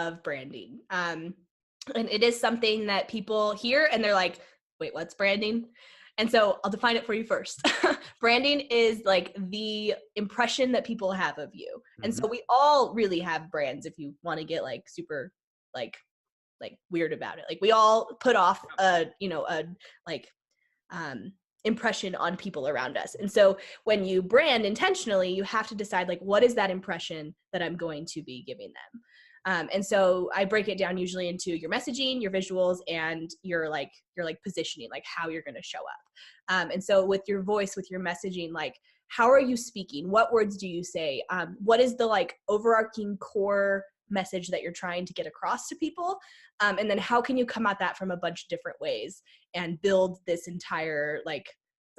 of branding. And it is something that people hear and they're like, wait, what's branding? And so I'll define it for you first. Branding is like the impression that people have of you. And Hmm. so we all really have brands if you want to get like super like weird about it. Like we all put off a like um impression on people around us. And so when you brand intentionally, you have to decide like what is that impression that I'm going to be giving them. And so I break it down usually into your messaging, your visuals, and your positioning, like how you're going to show up. And so with your voice, with your messaging, like how are you speaking? What words do you say? What is the like overarching core message that you're trying to get across to people? And then how can you come at that from a bunch of different ways and build this entire like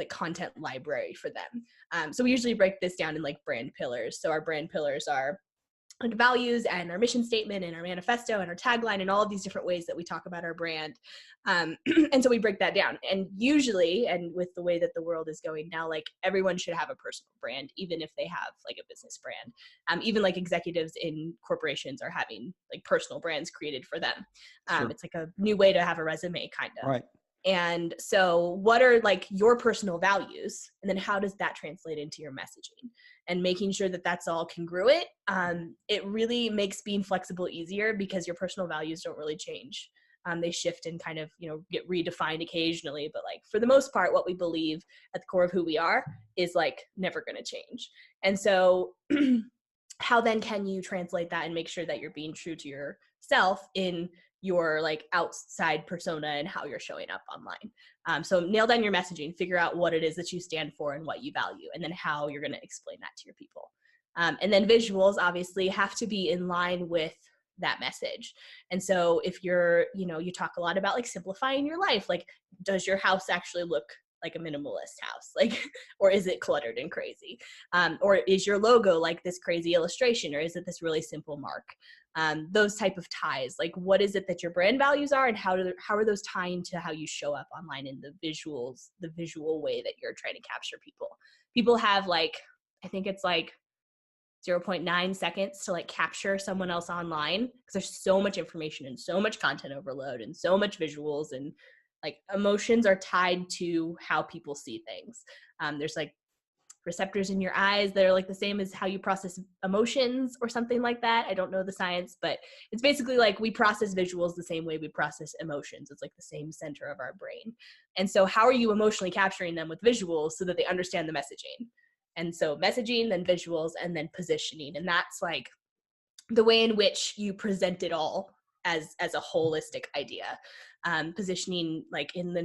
content library for them? So we usually break this down in like brand pillars. So our brand pillars are values and our mission statement and our manifesto and our tagline and all of these different ways that we talk about our brand. And so we break that down. And usually, and with the way that the world is going now, like everyone should have a personal brand, even if they have like a business brand. Even like executives in corporations are having like personal brands created for them. Sure. It's like a new way to have a resume, kind of. Right. And so what are like your personal values? And then how does that translate into your messaging? And making sure that that's all congruent. It really makes being flexible easier because your personal values don't really change. They shift and kind of, get redefined occasionally. But like for the most part, what we believe at the core of who we are is like never going to change. And so how then can you translate that and make sure that you're being true to yourself in your like outside persona and how you're showing up online? So nail down your messaging, figure out what it is that you stand for and what you value, and then how you're going to explain that to your people. And then visuals obviously have to be in line with that message. And so if you talk a lot about like simplifying your life, like does your house actually look like a minimalist house? Like, or is it cluttered and crazy? Or is your logo like this crazy illustration, or is it this really simple mark? Those type of ties, like what is it that your brand values are, and how are those tying to how you show up online in the visuals, the visual way that you're trying to capture people. People have like, I think it's like 0.9 seconds to like capture someone else online, because there's so much information and so much content overload and so much visuals, and like emotions are tied to how people see things. There's like receptors in your eyes that are like the same as how you process emotions or something like that. I don't know the science, but it's basically like we process visuals the same way we process emotions. It's like the same center of our brain. And so how are you emotionally capturing them with visuals so that they understand the messaging? And so messaging, then visuals, and then positioning. And that's like the way in which you present it all as a holistic idea. Positioning like in the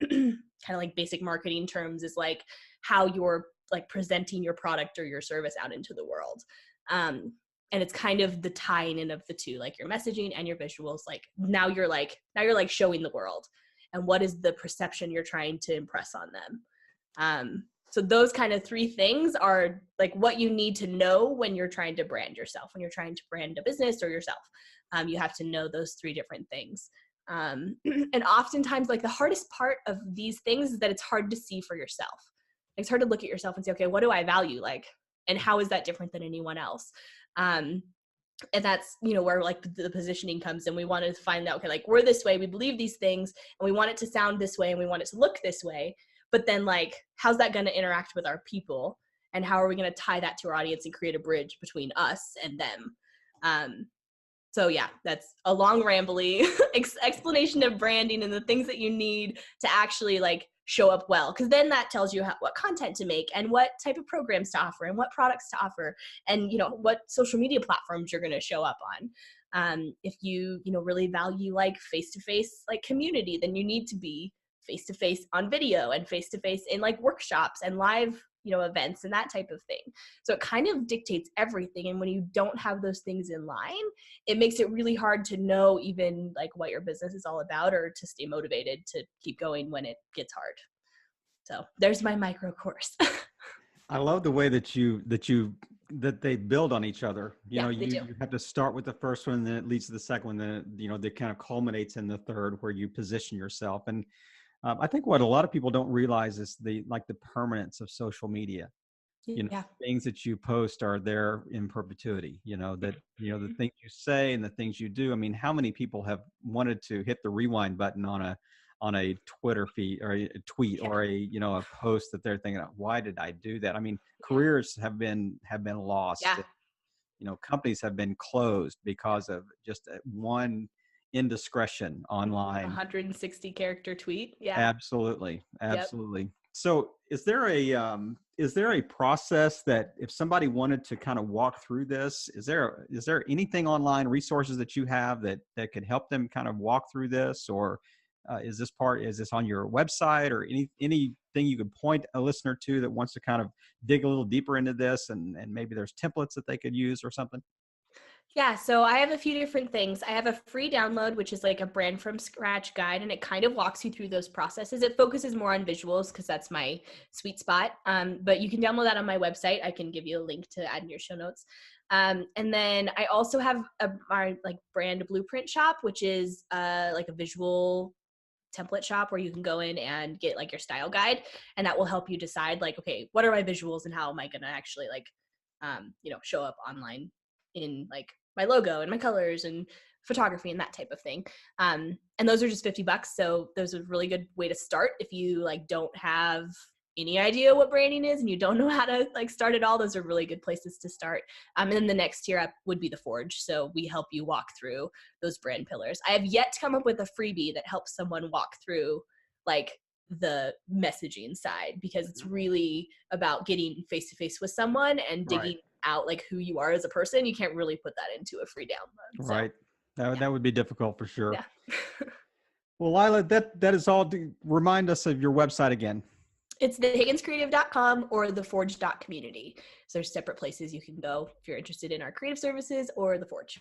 kind of like basic marketing terms is like how you're like presenting your product or your service out into the world. And it's kind of the tying in of the two, like your messaging and your visuals. Like now you're like showing the world, and what is the perception you're trying to impress on them. So those kind of three things are like what you need to know when you're trying to brand yourself, when you're trying to brand a business or yourself. You have to know those three different things. And oftentimes, like the hardest part of these things is that it's hard to see for yourself. It's hard to look at yourself and say, okay, what do I value? Like, and how is that different than anyone else? And that's, where like the positioning comes in. We want to find out, okay, like we're this way, we believe these things, and we want it to sound this way, and we want it to look this way. But then like, how's that going to interact with our people? And how are we going to tie that to our audience and create a bridge between us and them? So yeah, that's a long rambly explanation of branding and the things that you need to actually like show up well. Because then that tells you what content to make and what type of programs to offer and what products to offer, and what social media platforms you're going to show up on. If you really value like face-to-face like community, then you need to be face-to-face on video and face-to-face in like workshops and live events and that type of thing. So it kind of dictates everything. And when you don't have those things in line, it makes it really hard to know even like what your business is all about, or to stay motivated to keep going when it gets hard. So there's my micro course. I love the way that they build on each other. Yeah, they do. You have to start with the first one, then it leads to the second one, then it kind of culminates in the third, where you position yourself. And I think what a lot of people don't realize is the permanence of social media. Yeah. things that you post are there in perpetuity, that, the things you say and the things you do. I mean, how many people have wanted to hit the rewind button on a Twitter feed or a tweet Yeah. or a post that they're thinking, why did I do that? I mean, Yeah. careers have been lost. Yeah. Companies have been closed because of just one indiscretion online. 160 character tweet. Yeah. Absolutely. Yep. Absolutely. So is there a process that if somebody wanted to kind of walk through this, is there anything online resources that you have that could help them kind of walk through this, or is this on your website, or anything you could point a listener to that wants to kind of dig a little deeper into this, and maybe there's templates that they could use or something? Yeah, so I have a few different things. I have a free download, which is like a brand from scratch guide, and it kind of walks you through those processes. It focuses more on visuals because that's my sweet spot. But you can download that on my website. I can give you a link to add in your show notes. And then I also have our like brand blueprint shop, which is like a visual template shop where you can go in and get like your style guide, and that will help you decide like, okay, what are my visuals and how am I going to actually like show up online in like my logo and my colors and photography and that type of thing. And those are just $50. So those are a really good way to start if you like don't have any idea what branding is and you don't know how to like start it all. Those are really good places to start. And then the next tier up would be the Forge. So we help you walk through those brand pillars. I have yet to come up with a freebie that helps someone walk through like the messaging side, because it's really about getting face to face with someone and Right. digging out like who you are as a person. You can't really put that into a free download. So Right. That, yeah. that would be difficult for sure. Yeah. Well, Lilah, that is all. Remind us of your website again. It's thehigginscreative.com or theforge.community. So there's separate places you can go if you're interested in our creative services or the Forge.